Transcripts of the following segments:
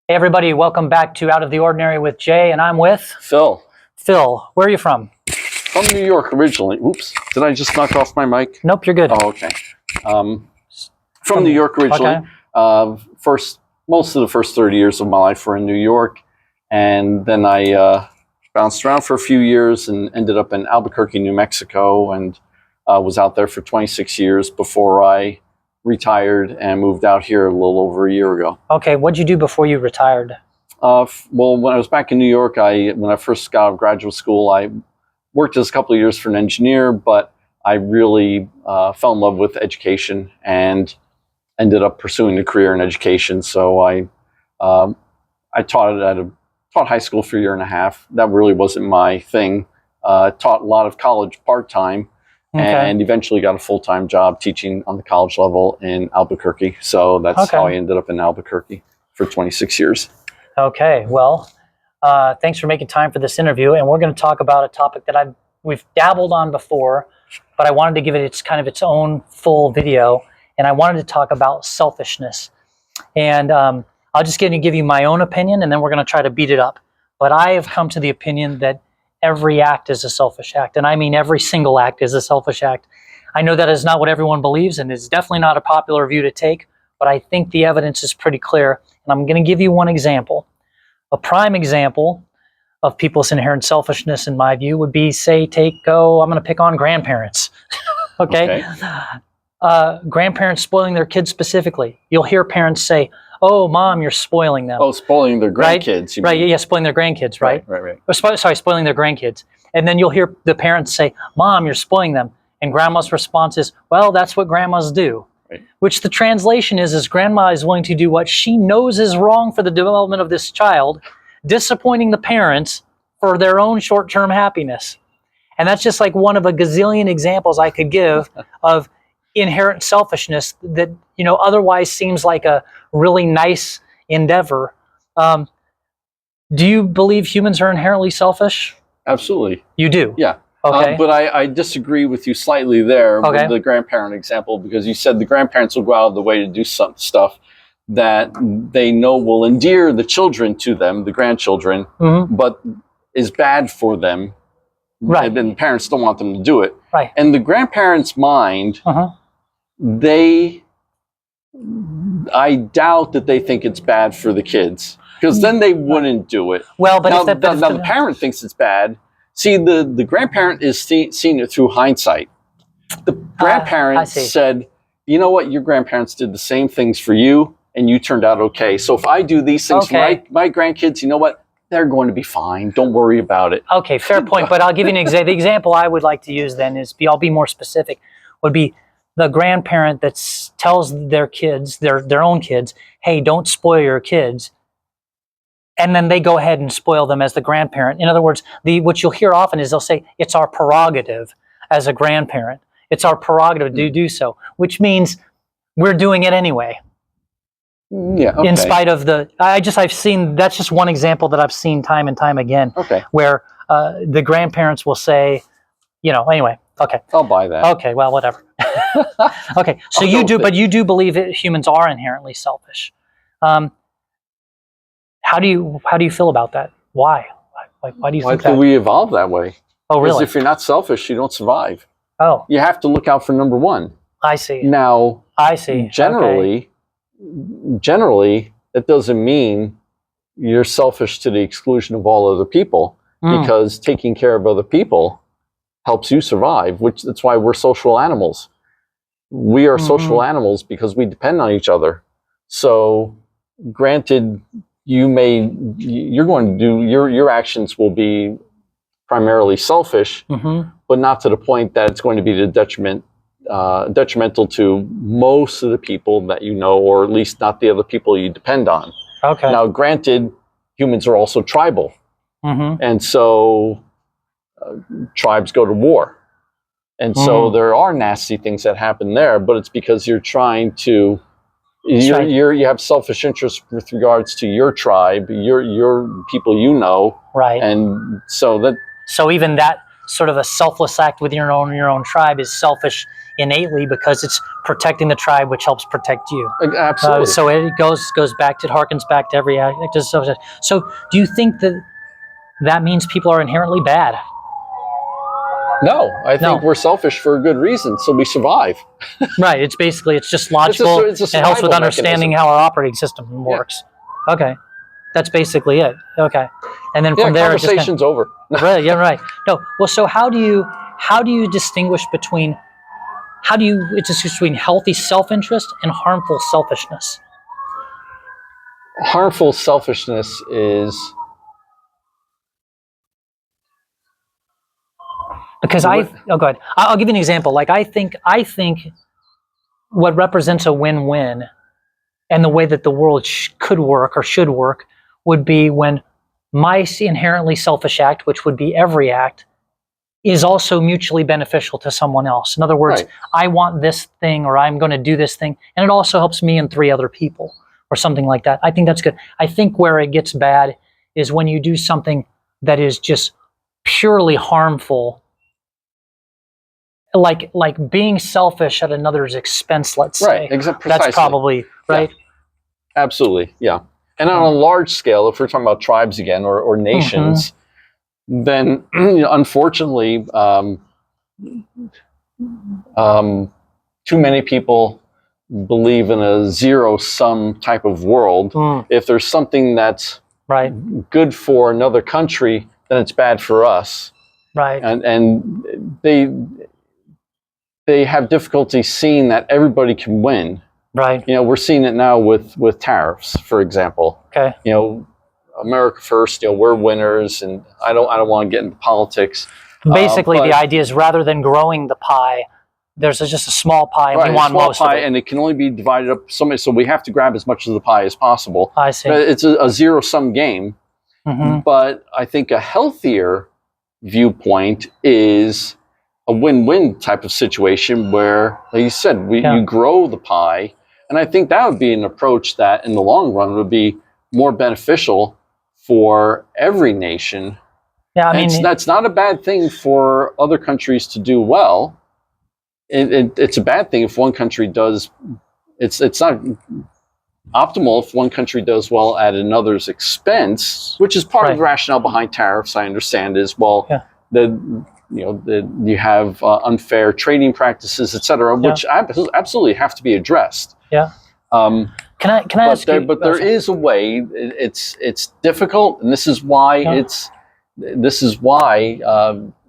Hey everybody, welcome back to Out of the Ordinary with Jay, and I'm with Phil. Phil. Where are you from? From New York originally. Oops, did I just knock off my mic? Nope, you're good. Oh, okay. From New York originally. Okay. Most of the first 30 years of my life were in New York, and then I bounced around for a few years and ended up in Albuquerque, New Mexico, and was out there for 26 years before I retired and moved out here a little over a year ago. Okay, what'd you do before you retired? Well, when I was back in New York, when I first got out of graduate school, I worked as a couple of years for an engineer, but I really fell in love with education and ended up pursuing a career in education. So I taught high school for a year and a half. That really wasn't my thing. Taught a lot of college part-time. Okay. And eventually got a full-time job teaching on the college level in Albuquerque. So that's how I ended up in Albuquerque for 26 years. Okay, well, thanks for making time for this interview. And we're going to talk about a topic that we've dabbled on before, but I wanted to give it its own full video. And I wanted to talk about selfishness. And I'll just give you my own opinion, and then we're going to try to beat it up. But I have come to the opinion that every act is a selfish act. And I mean every single act is a selfish act. I know that is not what everyone believes, and it's definitely not a popular view to take, but I think the evidence is pretty clear. And I'm going to give you one example. A prime example of people's inherent selfishness, in my view, would be, say, I'm going to pick on grandparents. Okay? Grandparents spoiling their kids specifically. You'll hear parents say, "Oh, mom, you're spoiling them." Oh, spoiling their grandkids. Right, yeah, spoiling their grandkids, right? Right. Sorry, spoiling their grandkids. And then you'll hear the parents say, "Mom, you're spoiling them." And grandma's response is, "Well, that's what grandmas do." Right. Which the translation is grandma is willing to do what she knows is wrong for the development of this child, disappointing the parents for their own short-term happiness. And that's just like one of a gazillion examples I could give of inherent selfishness that, otherwise seems like a really nice endeavor. Do you believe humans are inherently selfish? Absolutely. You do? Yeah. Okay. But I disagree with you slightly there with the grandparent example, because you said the grandparents will go out of the way to do some stuff that they know will endear the children to them, the grandchildren, but is bad for them. Right. And the parents don't want them to do it. Right. And the grandparents' mind, I doubt that they think it's bad for the kids, because then they wouldn't do it. Well, but now the parent thinks it's bad. See, the grandparent is seeing it through hindsight. The grandparent said, "You know what? Your grandparents did the same things for you, and you turned out okay. So if I do these things for my grandkids, you know what? They're going to be fine. Don't worry about it." Okay, fair point. But I'll give you an example. The example I would like to use then I'll be more specific, would be the grandparent that tells their kids, their own kids, "Hey, don't spoil your kids." And then they go ahead and spoil them as the grandparent. In other words, what you'll hear often is they'll say, "It's our prerogative as a grandparent. It's our prerogative to do so," which means we're doing it anyway. Yeah. Okay. In spite of I've seen, that's just one example that I've seen time and time again. Okay. Where the grandparents will say, anyway. Okay. I'll buy that. Okay. Well, whatever. Okay. So but you do believe that humans are inherently selfish. How do you feel about that? Why? Why do you think that? Why do we evolve that way? Oh, really? Because if you're not selfish, you don't survive. Oh. You have to look out for number one. I see. Now, I see. Generally, that doesn't mean you're selfish to the exclusion of all other people, because taking care of other people helps you survive, that's why we're social animals. We are social animals because we depend on each other. So, granted, your actions will be primarily selfish, but not to the point that it's going to be detrimental to most of the people that you know, or at least not the other people you depend on. Okay. Now, granted, humans are also tribal, and so tribes go to war, and so there are nasty things that happen there. But it's because you're trying to. You have selfish interests with regards to your tribe, your people right? And so even that sort of a selfless act with your own tribe is selfish innately because it's protecting the tribe, which helps protect you. Absolutely. So it goes back to, it harkens back to every act. So do you think that means people are inherently bad? No, I think we're selfish for a good reason, so we survive. Right. It's just logical. It's a it helps with mechanism. understanding how our operating system works. Yeah. Okay. That's basically it. Okay. And then from there, conversation's over. Right. Yeah. Right. No. Well, so how do you distinguish between between healthy self-interest and harmful selfishness? Harmful selfishness is because go ahead. I'll give you an example. Like I think what represents a win-win, and the way that the world could work or should work, would be when my inherently selfish act, which would be every act, is also mutually beneficial to someone else. In other words, I want this thing, or I'm going to do this thing, and it also helps me and 3 other people, or something like that. I think that's good. I think where it gets bad is when you do something that is just purely harmful, like being selfish at another's expense, let's say. Exactly. That's probably right. Yeah. Absolutely, yeah. And on a large scale, if we're talking about tribes again, or nations, then unfortunately, too many people believe in a zero-sum type of world. If there's something that's good for another country, then it's bad for us. Right. And they have difficulty seeing that everybody can win. Right. We're seeing it now with tariffs, for example. Okay. America first. We're winners, and I don't want to get into politics. Basically, the idea is rather than growing the pie, there's just a small pie, and we want most of it. And it can only be divided up so we have to grab as much of the pie as possible. I see. It's a zero-sum game. But I think a healthier viewpoint is a win-win type of situation where, like you said, you grow the pie. And I think that would be an approach that, in the long run, would be more beneficial for every nation. Yeah, I mean, that's not a bad thing for other countries to do well. It's a bad thing if one country does. It's not optimal if one country does well at another's expense, which is part of the rationale behind tariffs. I understand is you have unfair trading practices, etc., which absolutely have to be addressed. Yeah. Can I ask you? But there is a way. It's difficult, and this is why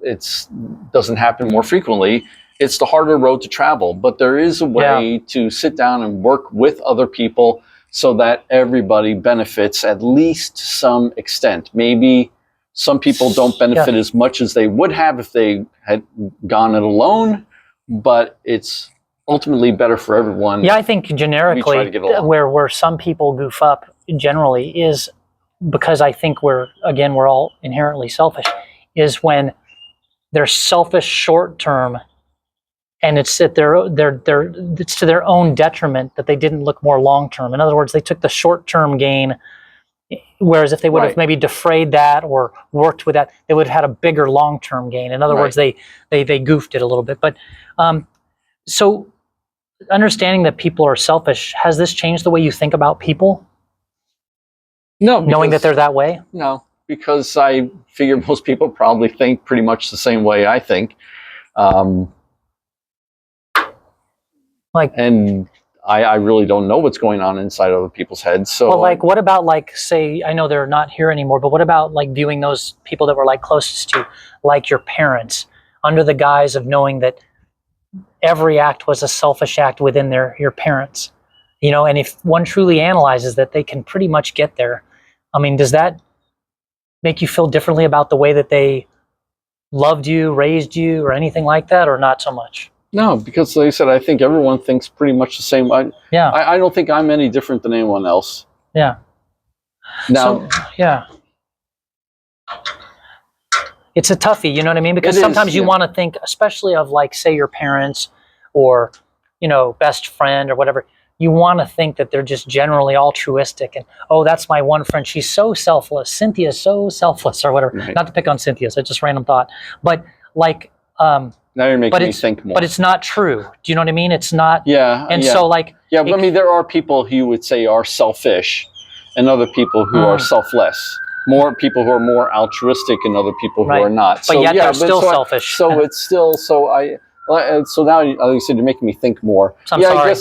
it doesn't happen more frequently. It's the harder road to travel, but there is a way to sit down and work with other people so that everybody benefits at least some extent. Maybe some people don't benefit as much as they would have if they had gone it alone, but it's ultimately better for everyone. Yeah, I think generically where some people goof up generally is because I think we're all inherently selfish, is when they're selfish short term, and it's at it's to their own detriment that they didn't look more long term. In other words, they took the short term gain, whereas if they would have maybe defrayed that or worked with that, they would have had a bigger long term gain. In other words, they goofed it a little bit. But so understanding that people are selfish, has this changed the way you think about people? No, knowing that they're that way. No, because I figure most people probably think pretty much the same way I think. And I really don't know what's going on inside other people's heads. So, well, what about say, I know they're not here anymore, but what about viewing those people that were closest to, like your parents, under the guise of knowing that every act was a selfish act within your parents, and if one truly analyzes that, they can pretty much get there. I mean, does that make you feel differently about the way that they loved you, raised you, or anything like that, or not so much? No, because like I said, I think everyone thinks pretty much the same. I don't think I'm any different than anyone else. Yeah. Now, it's a toughie, you know what I mean? Because sometimes you want to think, especially of say your parents or, best friend or whatever, you want to think that they're just generally altruistic and, oh, that's my one friend. She's so selfless. Cynthia's so selfless or whatever. Right. Not to pick on Cynthia, so just random thought. But Now you're making me think more. But it's not true. Do you know what I mean? It's not. Yeah. And so like. Yeah, but I mean, there are people who you would say are selfish, and other people who are selfless. More people who are more altruistic, and other people who are not. But yet they're still selfish. So it's still so now, like you said, you're making me think more. I'm sorry.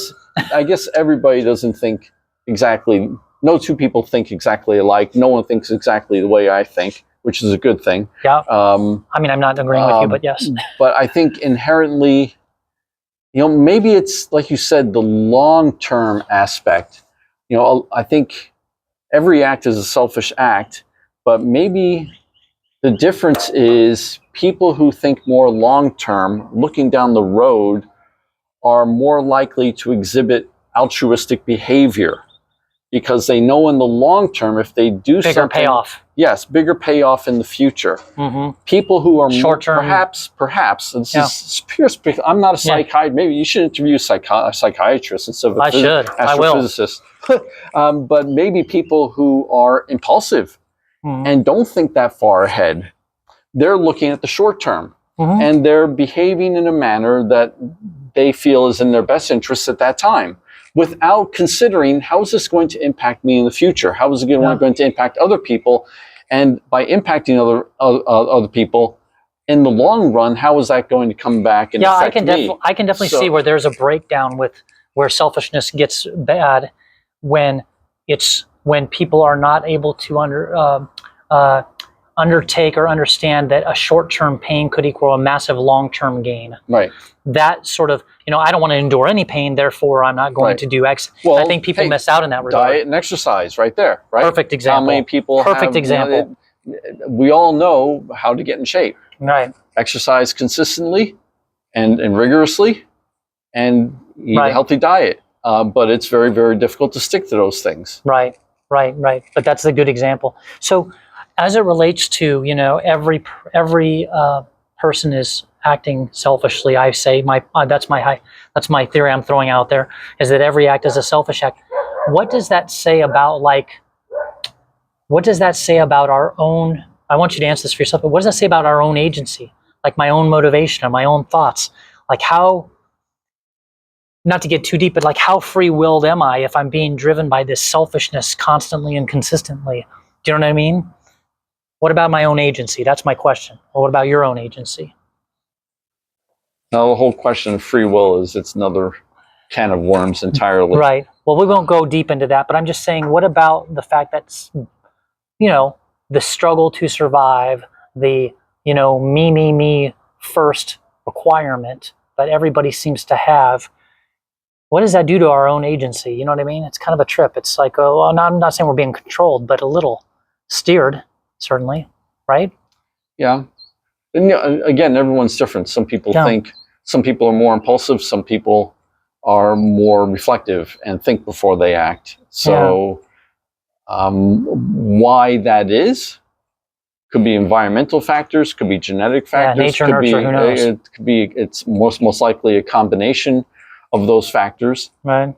I guess everybody doesn't think exactly. No two people think exactly alike. No one thinks exactly the way I think, which is a good thing. Yeah. I mean, I'm not agreeing with you, but yes. But I think inherently, maybe it's like you said, the long-term aspect. I think every act is a selfish act, but maybe the difference is people who think more long-term, looking down the road, are more likely to exhibit altruistic behavior because they know in the long term if they do something... Bigger payoff. Yes, bigger payoff in the future. Mm-hmm. People who are short-term, perhaps, this is pure speak. I'm not a psychiatrist. Maybe you should interview a psychiatrist instead of astrophysicist. But maybe people who are impulsive and don't think that far ahead, they're looking at the short term and they're behaving in a manner that they feel is in their best interest at that time, without considering how is this going to impact me in the future? How is it going to impact other people? And by impacting other people, in the long run, how is that going to come back and affect me? I can definitely see where there's a breakdown with where selfishness gets bad when people are not able to undertake or understand that a short-term pain could equal a massive long-term gain. Right. That sort of, I don't want to endure any pain, therefore I'm not going to do X. Well, I think people miss out in that regard. Diet and exercise, right there, right? Perfect example. How many people example. We all know how to get in shape. Right. Exercise consistently and rigorously and eat a healthy diet. But it's very, very difficult to stick to those things. Right. But that's a good example. So as it relates to, every person is acting selfishly, I say that's my theory I'm throwing out there, is that every act is a selfish act. What does that say about our own, I want you to answer this for yourself, but what does that say about our own agency? Like my own motivation or my own thoughts? Like how, not to get too deep, but like how free-willed am I if I'm being driven by this selfishness constantly and consistently? Do you know what I mean? What about my own agency? That's my question. Or what about your own agency? Now, the whole question of free will it's another can of worms entirely. Right. Well, we won't go deep into that, but I'm just saying, what about the fact that, the struggle to survive, the, me first requirement that everybody seems to have, what does that do to our own agency? You know what I mean? It's kind of a trip. It's like, I'm not saying we're being controlled, but a little steered. Certainly, right? Yeah. And again, everyone's different. Some people think, some people are more impulsive, some people are more reflective and think before they act. So why that is, could be environmental factors, could be genetic factors. Nature, nurture, who knows? It could be, it's most likely a combination of those factors. Right.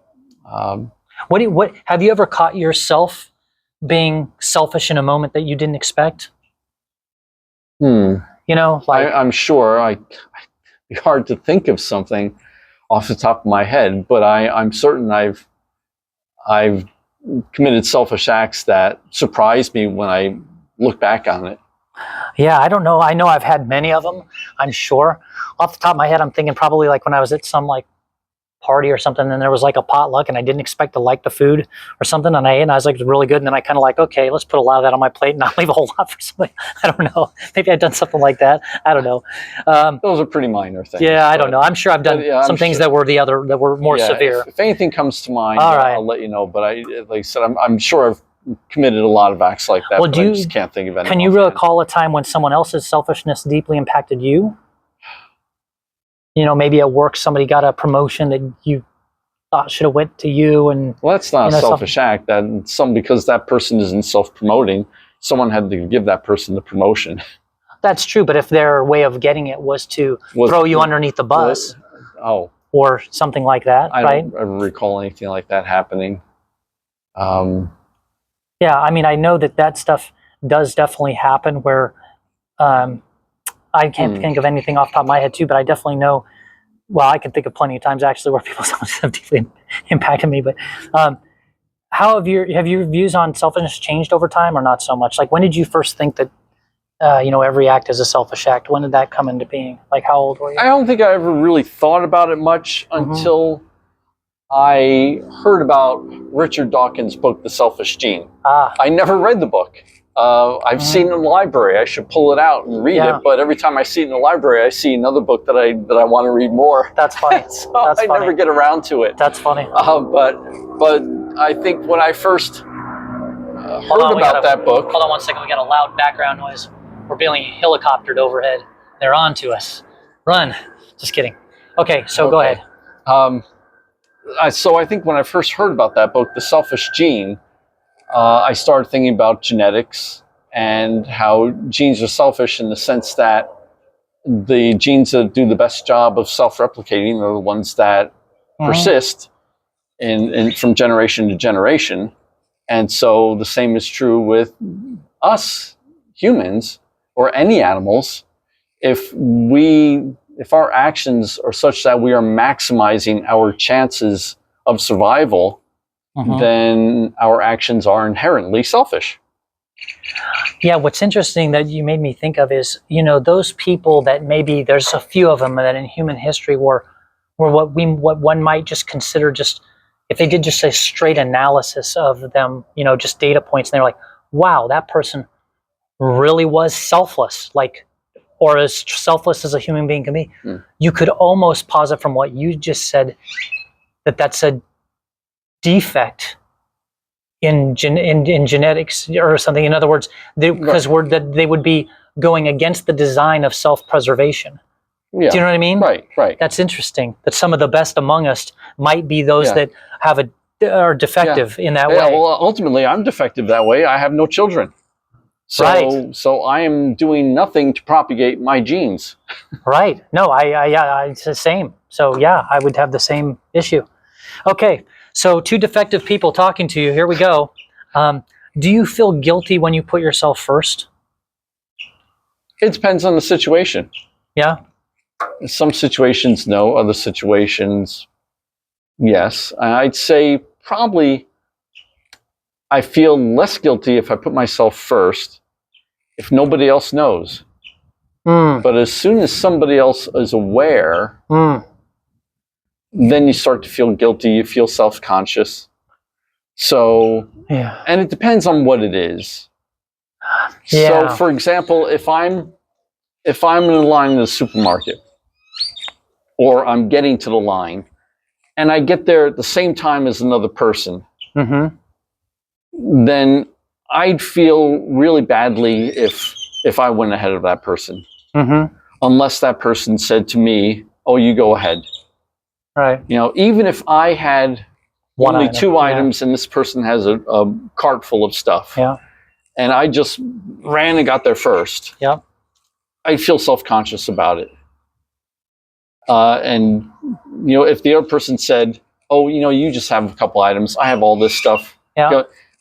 What have you ever caught yourself being selfish in a moment that you didn't expect? I'm sure it'd be hard to think of something off the top of my head, but I'm certain I've committed selfish acts that surprised me when I look back on it. Yeah, I don't know. I know I've had many of them, I'm sure. Off the top of my head, I'm thinking probably like when I was at some party or something, and there was like a potluck and I didn't expect to like the food or something, and I ate and I was like, it was really good, and then I kind of like, okay, let's put a lot of that on my plate and not leave a whole lot for somebody. I don't know. Maybe I've done something like that. I don't know. Those are pretty minor things. Yeah, I don't know. I'm sure I've done some things that were more severe. If anything comes to mind, I'll let you know. But like I said, I'm sure I've committed a lot of acts like that, but I just can't think of any. Can you recall a time when someone else's selfishness deeply impacted you? Maybe at work somebody got a promotion that you thought should have went to you, and that's not a selfish act. Because that person isn't self-promoting, someone had to give that person the promotion. That's true, but if their way of getting it was to throw you underneath the bus, or something like that, I don't ever recall anything like that happening. Yeah, I mean, I know that stuff does definitely happen where I can't think of anything off the top of my head too, but I definitely know, well, I can think of plenty of times actually where people have deeply impacted me, but how have your views on selfishness changed over time or not so much? Like, when did you first think that, every act is a selfish act? When did that come into being? Like, how old were you? I don't think I ever really thought about it much until I heard about Richard Dawkins' book, The Selfish Gene. I never read the book. I've seen it in the library. I should pull it out and read it. But every time I see it in the library, I see another book that I want to read more. That's funny. So I never get around to it. That's funny. But I think when I first heard about that book. Hold on one second. We got a loud background noise. We're being helicoptered overhead. They're on to us. Run. Just kidding. Okay, so go ahead. So I think when I first heard about that book, The Selfish Gene, I started thinking about genetics and how genes are selfish in the sense that the genes that do the best job of self-replicating are the ones that persist from generation to generation. And so the same is true with us humans or any animals. If our actions are such that we are maximizing our chances of survival, then our actions are inherently selfish. Yeah, what's interesting that you made me think of is, those people that maybe there's a few of them that in human history were what one might just consider just, if they did just a straight analysis of them, just data points, and they're like, wow, that person really was selfless, or as selfless as a human being can be. You could almost posit from what you just said that that's a defect in genetics or something. In other words, because they would be going against the design of self-preservation. Yeah. Do you know what I mean? Right. That's interesting. That some of the best among us might be those that are defective in that way. Well, ultimately, I'm defective that way. I have no children. So I am doing nothing to propagate my genes. Right. No, it's the same. So yeah, I would have the same issue. Okay. So two defective people talking to you. Here we go. Do you feel guilty when you put yourself first? It depends on the situation. Yeah. In some situations, no. Other situations, yes. I'd say probably I feel less guilty if I put myself first, if nobody else knows. But as soon as somebody else is aware, then you start to feel guilty. You feel self-conscious. So, and it depends on what it is. So, for example, if I'm in a line in the supermarket, or I'm getting to the line, and I get there at the same time as another person, then I'd feel really badly if I went ahead of that person. Unless that person said to me, "Oh, you go ahead." Right. Even if I had only two items and this person has a cart full of stuff, and I just ran and got there first, I'd feel self-conscious about it. And if the other person said, "Oh, you just have a couple items, I have all this stuff,"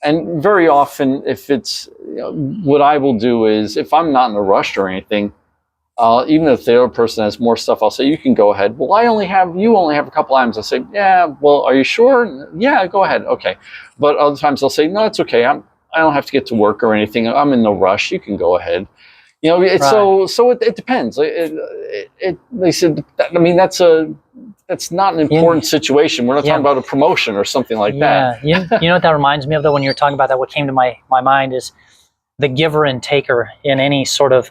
and very often, if it's what I will do is, if I'm not in a rush or anything, even if the other person has more stuff, I'll say, "You can go ahead." "Well, you only have a couple items." I'll say, "Yeah, well, are you sure?" "Yeah, go ahead." "Okay." But other times I'll say, "No, it's okay. I don't have to get to work or anything. I'm in no rush. You can go ahead." So it depends. They said, I mean, that's not an important situation. We're not talking about a promotion or something like that. You know what that reminds me of, though, when you were talking about that, what came to my mind is the giver and taker in any sort of,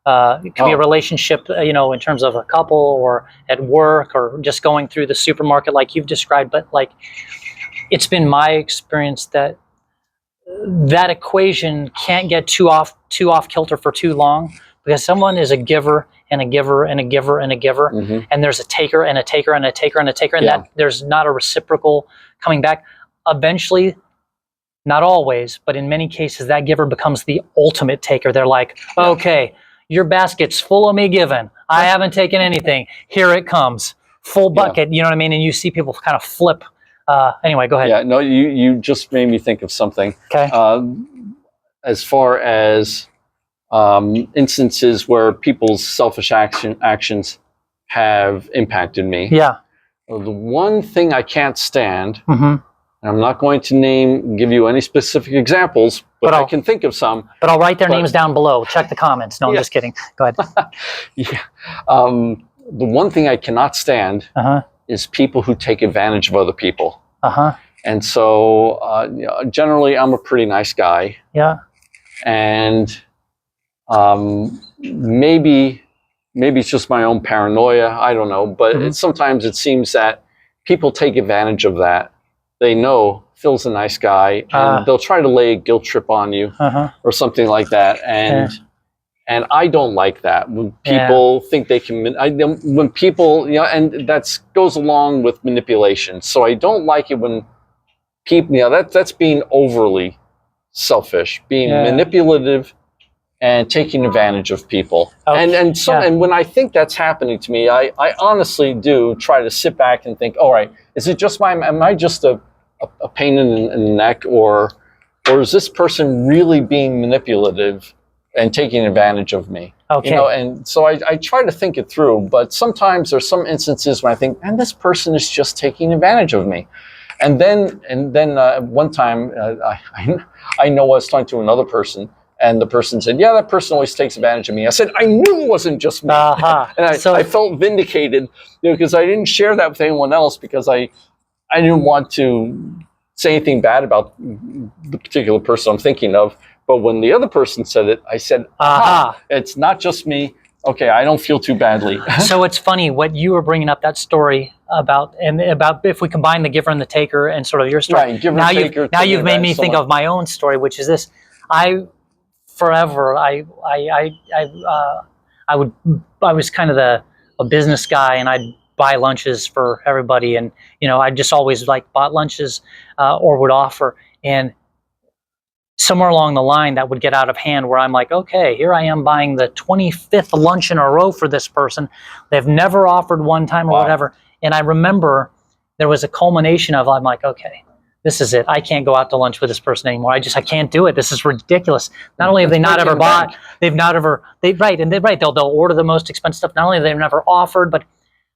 it could be a relationship, in terms of a couple or at work or just going through the supermarket like you've described. But it's been my experience that equation can't get too off kilter for too long, because someone is a giver and a giver and a giver and a giver, and there's a taker and a taker and a taker and a taker, and that there's not a reciprocal coming back. Eventually, not always, but in many cases, that giver becomes the ultimate taker. They're like, "Okay, your basket's full of me giving. I haven't taken anything. Here it comes, full bucket." You know what I mean? And you see people kind of flip. Anyway, go ahead. Yeah, no, you just made me think of something. Okay. As far as instances where people's selfish actions have impacted me. Yeah. The one thing I can't stand, and I'm not going to give you any specific examples, but I can think of some. But I'll write their names down below. Check the comments. No, I'm just kidding. Go ahead. Yeah. The one thing I cannot stand is people who take advantage of other people. And so generally, I'm a pretty nice guy. Yeah. And maybe it's just my own paranoia. I don't know. But sometimes it seems that people take advantage of that. They know Phil's a nice guy, and they'll try to lay a guilt trip on you or something like that. And I don't like that when people think they can. When people, and that goes along with manipulation. So I don't like it when people, that's being overly selfish, being manipulative, and taking advantage of people. And when I think that's happening to me, I honestly do try to sit back and think, all right, is it just am I just a pain in the neck, or is this person really being manipulative and taking advantage of me? Okay. And so I try to think it through, but sometimes there's some instances when I think, man, this person is just taking advantage of me. And then one time, I know I was talking to another person, and the person said, yeah, that person always takes advantage of me. I said, I knew it wasn't just me. And I felt vindicated, because I didn't share that with anyone else, because I didn't want to say anything bad about the particular person I'm thinking of. But when the other person said it, I said, aha, it's not just me. Okay, I don't feel too badly. So it's funny what you were bringing up, that story about if we combine the giver and the taker and sort of your story. Right, giver and taker. Now you've made me think of my own story, which is this. I was kind of a business guy, and I'd buy lunches for everybody, and I just always bought lunches or would offer, and somewhere along the line that would get out of hand, where I'm like, okay, here I am buying the 25th lunch in a row for this person. They've never offered one time or whatever. And I remember there was a culmination of, I'm like, okay, this is it. I can't go out to lunch with this person anymore. I can't do it. This is ridiculous. Not only have they not ever bought, they'll order the most expensive stuff. Not only have they never offered, but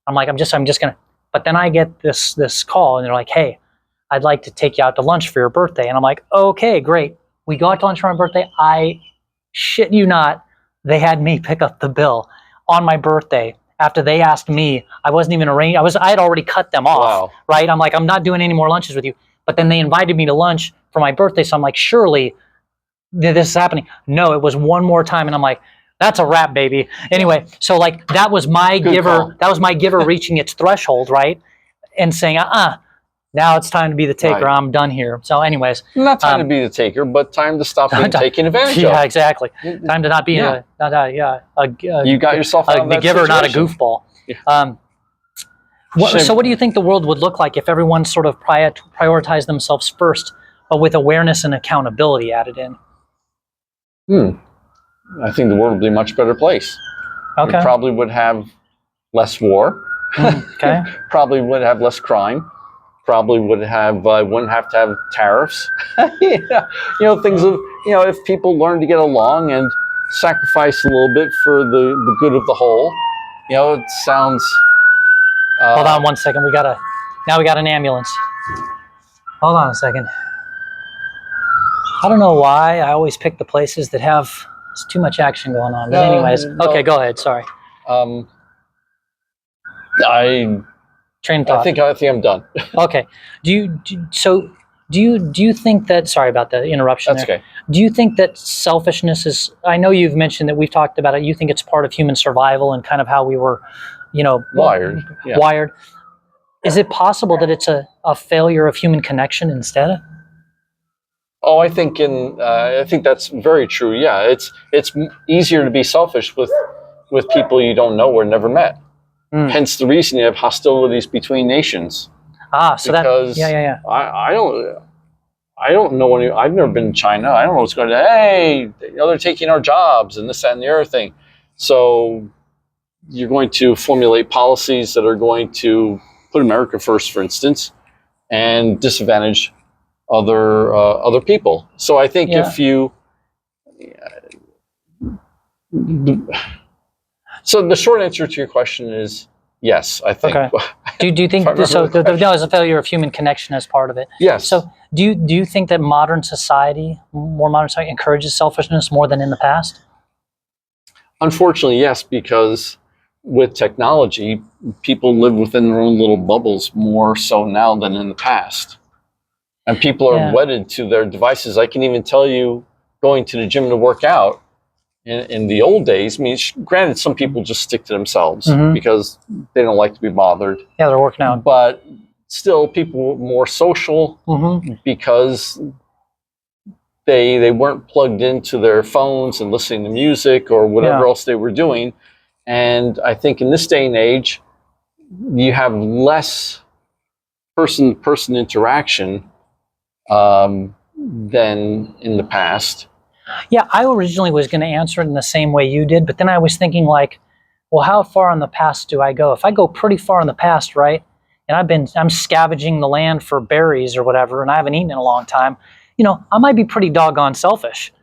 I'm like, I'm just gonna. But then I get this call, and they're like, hey, I'd like to take you out to lunch for your birthday. And I'm like, okay, great. We go out to lunch for my birthday. I shit you not, they had me pick up the bill on my birthday after they asked me. I wasn't even arranged. I had already cut them off, right? I'm like, I'm not doing any more lunches with you. But then they invited me to lunch for my birthday, so I'm like, surely this is happening. No, it was one more time, and I'm like, that's a wrap, baby. Anyway, so that was my giver. That was my giver reaching its threshold, right? And saying, now it's time to be the taker. Right. I'm done here. So anyways. Not time to be the taker, but time to stop being taken advantage of. Yeah, exactly. Time to not be you got yourself out of that giver, situation. Not a goofball. Yeah. So what do you think the world would look like if everyone sort of prioritized themselves first, but with awareness and accountability added in? I think the world would be a much better place. Okay. We probably would have less war. Okay. Probably would have less crime. Probably wouldn't have to have tariffs. Things of, if people learn to get along and sacrifice a little bit for the good of the whole, it sounds. Hold on one second. We got an ambulance. Hold on a second. I don't know why I always pick the places that have too much action going on. But anyways, okay, go ahead. Sorry. Train of thought. I think I'm done. Okay. Do you think that? Sorry about the interruption. That's there. okay. Do you think that selfishness is? I know you've mentioned that we've talked about it. You think it's part of human survival and kind of how we were, wired. Yeah. Wired. Is it possible that it's a failure of human connection instead? Oh, I think that's very true. Yeah, it's easier to be selfish with people you don't know or never met. Hence the reason you have hostilities between nations. Because I don't know any. I've never been to China. I don't know what's going to. Hey, they're taking our jobs and this, that, and the other thing. So you're going to formulate policies that are going to put America first, for instance, and disadvantage other people. So I think if you So the short answer to your question is yes, I think. Okay. Do you think so? There's a failure of human connection as part of it. Yes. So do you think that more modern society encourages selfishness more than in the past? Unfortunately, yes, because with technology, people live within their own little bubbles more so now than in the past. And people are wedded to their devices. I can even tell you, going to the gym to work out in the old days, I mean, granted, some people just stick to themselves because they don't like to be bothered. Yeah, they're working out. But still, people were more social because they weren't plugged into their phones and listening to music or whatever else they were doing. And I think in this day and age, you have less person-to-person interaction than in the past. Yeah, I originally was going to answer it in the same way you did, but then I was thinking like, well, how far in the past do I go? If I go pretty far in the past, right, and I'm scavenging the land for berries or whatever, and I haven't eaten in a long time, you know, I might be pretty doggone selfish,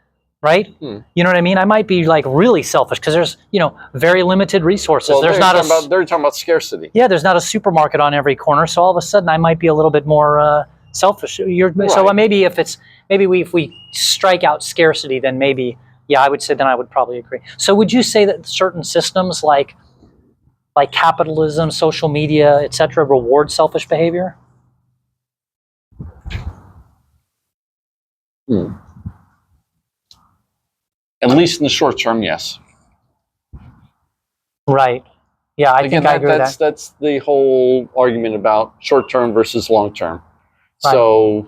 right? You know what I mean? I might be like really selfish because there's, you know, very limited resources. Well, they're talking about scarcity. Yeah, there's not a supermarket on every corner, so all of a sudden I might be a little bit more selfish. So maybe if we strike out scarcity, then maybe, yeah, I would say then I would probably agree. So would you say that certain systems like capitalism, social media, etc., reward selfish behavior? At least in the short term, yes. Right. Yeah, I think I agree with that. That's the whole argument about short term versus long term. Right. So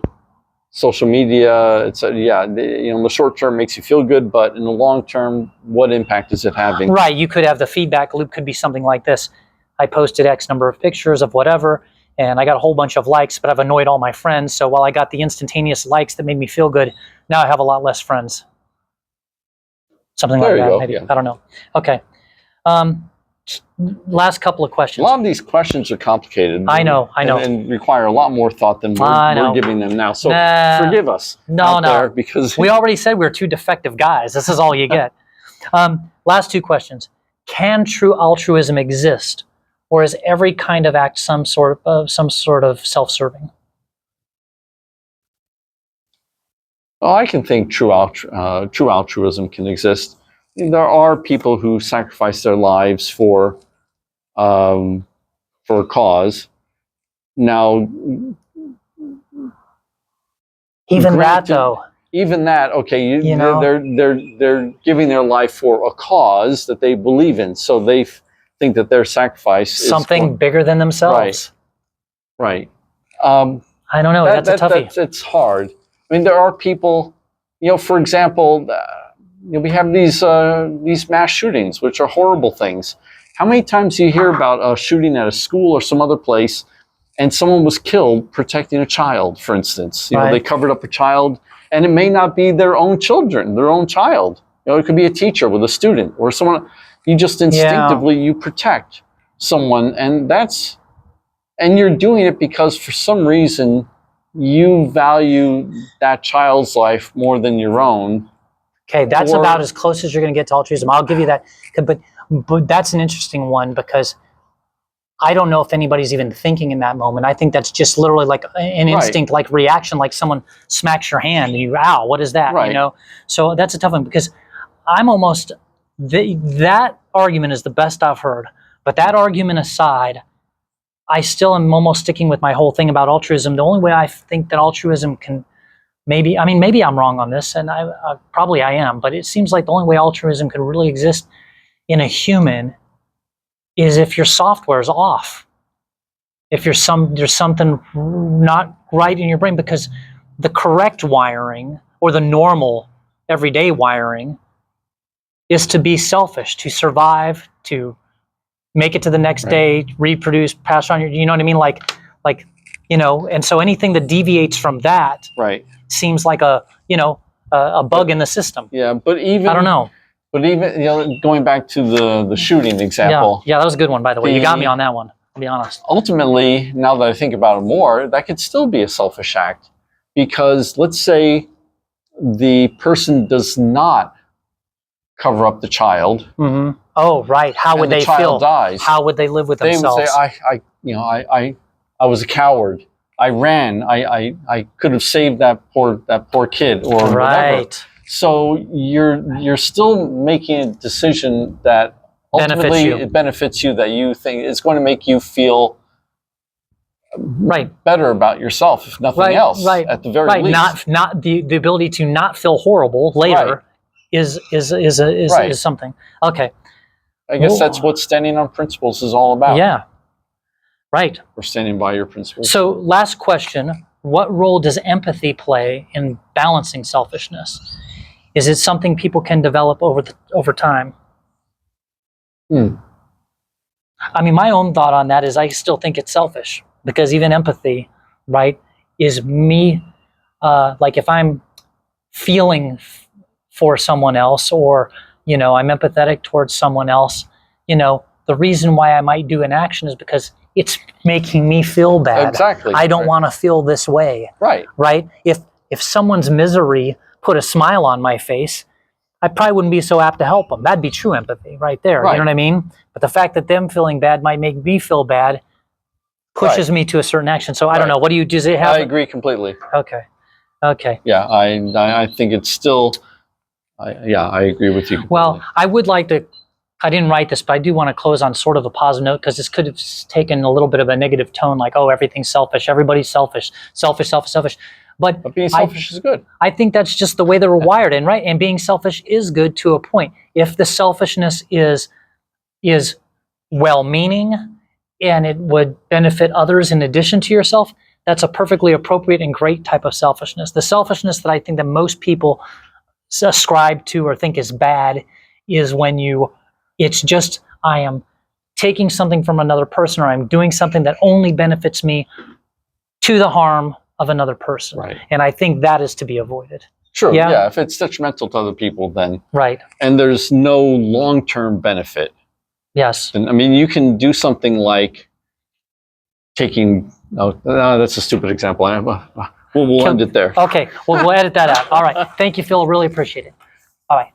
social media, the short term makes you feel good, but in the long term, what impact is it having? Right. You could have the feedback loop could be something like this. I posted X number of pictures of whatever, and I got a whole bunch of likes, but I've annoyed all my friends. So while I got the instantaneous likes that made me feel good, now I have a lot less friends. Something like that, maybe. Yeah. I don't know. Okay. Last couple of questions. A lot of these questions are complicated. I know. And require a lot more thought than we're giving them now. So forgive us. No. Because we already said we're two defective guys. This is all you get. Last two questions. Can true altruism exist? Or is every kind of act some sort of self-serving? Well, I can think true altruism can exist. There are people who sacrifice their lives for a cause. Now, even that though. Even that, okay, they're giving their life for a cause that they believe in, so they think that their sacrifice is something bigger than themselves. Right. I don't know. That's a toughie. It's hard. I mean, there are people, for example, we have these mass shootings, which are horrible things. How many times do you hear about a shooting at a school or some other place, and someone was killed protecting a child, for instance? They covered up a child, and it may not be their own children, their own child. It could be a teacher with a student or someone. You just instinctively you protect someone, and you're doing it because for some reason you value that child's life more than your own. Okay, that's about as close as you're going to get to altruism. I'll give you that. But that's an interesting one because I don't know if anybody's even thinking in that moment. I think that's just literally like an instinct, like reaction, like someone smacks your hand and you, ow, what is that? Right. So that's a tough one because I'm almost, that argument is the best I've heard. But that argument aside, I still am almost sticking with my whole thing about altruism. The only way I think that altruism can maybe I'm wrong on this, and I probably I am, but it seems like the only way altruism can really exist in a human is if your software is off. If there's something not right in your brain, because the correct wiring or the normal everyday wiring is to be selfish, to survive, to make it to the next day, reproduce, pass on you know what I mean? Like, and so anything that deviates from that seems like a bug in the system. Yeah, but even I don't know. But even going back to the shooting example. Yeah, that was a good one, by the way. You got me on that one, I'll be honest. Ultimately, now that I think about it more, that could still be a selfish act. Because let's say the person does not cover up the child. Mm-hmm. Oh, right. How would they feel? Dies. How would they live with themselves? They would say, I was a coward. I ran. I could have saved that poor kid or whatever. So you're still making a decision that ultimately it benefits you, that you think it's going to make you feel better about yourself, if nothing else. At the very least. Not the ability to not feel horrible later is something. Okay. I guess that's what standing on principles is all about. Yeah. Right. Or standing by your principles. So, last question. What role does empathy play in balancing selfishness? Is it something people can develop over time? I mean, my own thought on that is I still think it's selfish, because even empathy, is me, like if I'm feeling for someone else, or, I'm empathetic towards someone else, the reason why I might do an action is because it's making me feel bad. Exactly. I don't want to feel this way. Right? If someone's misery put a smile on my face, I probably wouldn't be so apt to help them. That'd be true empathy right there. You know what I mean? But the fact that them feeling bad might make me feel bad pushes me to a certain action. So I don't know. What do you does it have? I agree completely. Okay. Yeah, I think it's still. I agree with you completely. Well, I would like to. I didn't write this, but I do want to close on sort of a positive note, because this could have taken a little bit of a negative tone, like, oh, everything's selfish, everybody's selfish. But being selfish is good. I think that's just the way they were wired, and being selfish is good to a point. If the selfishness is well-meaning and it would benefit others in addition to yourself, that's a perfectly appropriate and great type of selfishness. The selfishness that I think that most people ascribe to or think is bad is when it's just, I am taking something from another person, or I'm doing something that only benefits me to the harm of another person. And I think that is to be avoided. Sure, yeah. If it's detrimental to other people, then... And there's no long-term benefit. Yes. And, I mean, you can do something like taking... No, that's a stupid example. We'll end it there. Okay, we'll edit that out. All right. Thank you, Phil. Really appreciate it. All right.